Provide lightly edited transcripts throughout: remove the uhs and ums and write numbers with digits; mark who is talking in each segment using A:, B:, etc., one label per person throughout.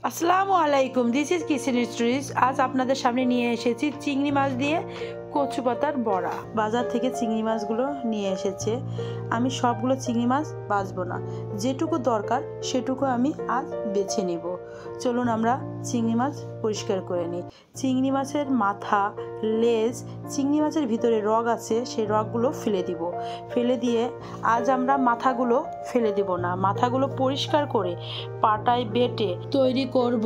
A: আসসালামু আলাইকুম, this is kitchen stories. আজ আপনাদের সামনে নিয়ে এসেছি চিংড়ি মাছ দিয়ে কচু পাতার বড়া। বাজার থেকে চিংড়ি মাছগুলো নিয়ে এসেছে। আমি সবগুলো চিংড়ি মাছ বাছবো না, যেটুকু দরকার সেটুকু আমি আজ বেছে নিব। চলুন আমরা চিংড়ি মাছ পরিষ্কার করে নিই। চিংড়ি মাছের মাথা, লেজ, চিংড়ি মাছের ভিতরে রগ আছে, সেই রগগুলো ফেলে দিব। ফেলে দিয়ে আজ আমরা মাথাগুলো ফেলে দিব না, মাথাগুলো পরিষ্কার করে পাটায় বেটে তৈরি করব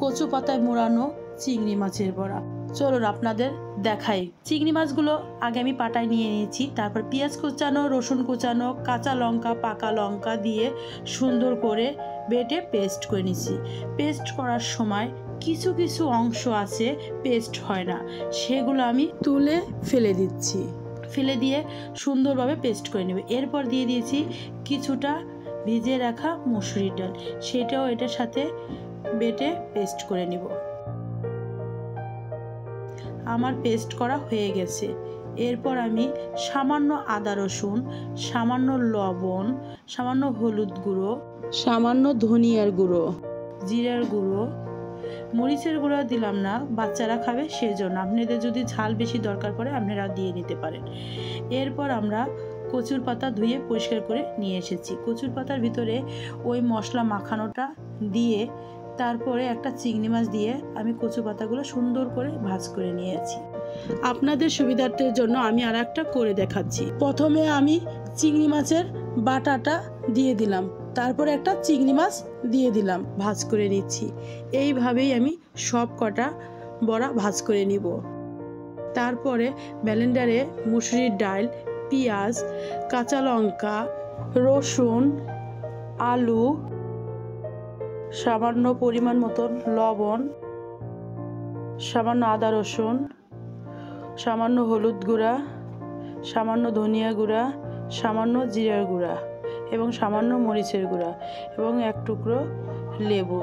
A: কচু পাতায় মোড়ানো চিংড়ি মাছের বড়া। চলুন আপনাদের দেখাই। চিংড়ি মাছগুলো আগে আমি পাটায় নিয়ে নিয়েছি, তারপর পেঁয়াজ কুচানো, রসুন কুচানো, কাঁচা লঙ্কা, পাকা লঙ্কা দিয়ে সুন্দর করে বেটে পেস্ট করে নিয়েছি। পেস্ট করার সময় কিছু কিছু অংশ আছে পেস্ট হয় না, সেগুলো আমি তুলে ফেলে দিচ্ছি। ফেলে দিয়ে সুন্দরভাবে পেস্ট করে নেবে। এরপর দিয়ে দিয়েছি কিছুটা ভিজিয়ে রাখা মসুরির ডাল, সেটাও এটার সাথে বেটে পেস্ট করে নিব। আমার পেস্ট করা হয়ে গেছে। এরপর আমি সামান্য আদা রসুন, সামান্য লবণ, সামান্য হলুদ গুঁড়ো, সামান্য ধনিয়ার গুঁড়ো, জিরার গুঁড়ো, মরিচের গুঁড়ো দিলাম না, বাচ্চারা খাবে সেজন্য। আপনাদের যদি ঝাল বেশি দরকার পড়ে আপনারা দিয়ে নিতে পারেন। এরপর আমরা কচুর পাতা ধুয়ে পরিষ্কার করে নিয়ে এসেছি। কচুর পাতার ভিতরে ওই মশলা মাখানোটা দিয়ে তারপরে একটা চিংড়ি মাছ দিয়ে আমি কচু পাতাগুলো সুন্দর করে ভাজ করে নিয়েছি। আপনাদের সুবিধার্থের জন্য আমি আর একটা করে দেখাচ্ছি। প্রথমে আমি চিংড়ি মাছের বাটাটা দিয়ে দিলাম, তারপরে একটা চিংড়ি মাছ দিয়ে দিলাম, ভাজ করে নিচ্ছি। এইভাবেই আমি সব কটা বড়া ভাজ করে নিব। তারপরে ব্লেন্ডারে মুসুরির ডাল, পেঁয়াজ, কাঁচা লঙ্কা, রসুন, আলু, সামান্য পরিমাণ মতন লবণ, সামান্য আদা রসুন, সামান্য হলুদ গুঁড়া, সামান্য ধনিয়া গুঁড়া, সামান্য জিরার গুঁড়া এবং সামান্য মরিচের গুঁড়া এবং এক টুকরো লেবু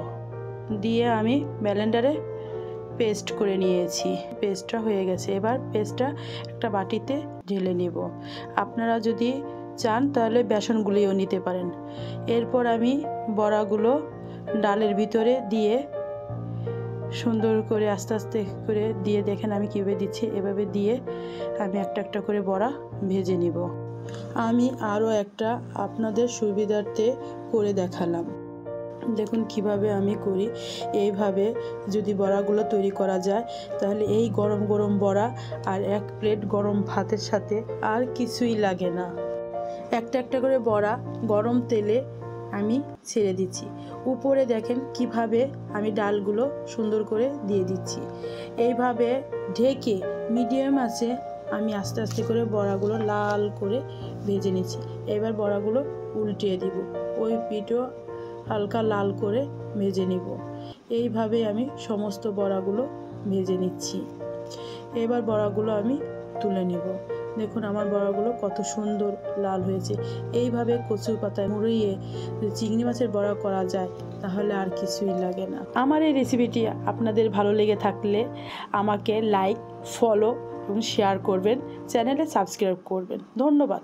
A: দিয়ে আমি ব্লেন্ডারে পেস্ট করে নিয়েছি। পেস্টটা হয়ে গেছে। এবার পেস্টটা একটা বাটিতে ঢেলে নেব। আপনারা যদি চান তাহলে বেসন গুলিয়েও নিতে পারেন। এরপর আমি বড়াগুলো ডালের ভিতরে দিয়ে সুন্দর করে আস্তে আস্তে করে দিয়ে, দেখেন আমি কীভাবে দিচ্ছি, এভাবে দিয়ে আমি একটা একটা করে বড়া ভেজে নিব। আমি আরও একটা আপনাদের সুবিধার্থে করে দেখালাম। দেখুন কিভাবে আমি করি। এইভাবে যদি বড়াগুলো তৈরি করা যায় তাহলে এই গরম গরম বড়া আর এক প্লেট গরম ভাতের সাথে আর কিছুই লাগে না। একটা একটা করে বড়া গরম তেলে আমি ছেড়ে দিচ্ছি। উপরে দেখেন কিভাবে আমি ডালগুলো সুন্দর করে দিয়ে দিচ্ছি। এইভাবে ঢেকে মিডিয়াম আছে আমি আস্তে আস্তে করে বড়াগুলো লাল করে ভেজে নিচ্ছি। এবার বড়াগুলো উল্টিয়ে দিব, ওই পিঠও হালকা লাল করে ভেজে নিব। এইভাবে আমি সমস্ত বড়াগুলো ভেজে নিচ্ছি। এবার বড়াগুলো আমি তুলে নিব। দেখুন আমার বড়াগুলো কত সুন্দর লাল হয়েছে। এইভাবে কচু পাতায় মুড়িয়ে চিংড়ি মাছের বড়া করা যায় তাহলে আর কিছুই লাগে না। আমার এই রেসিপিটি আপনাদের ভালো লেগে থাকলে আমাকে লাইক, ফলো এবং শেয়ার করবেন, চ্যানেলে সাবস্ক্রাইব করবেন। ধন্যবাদ।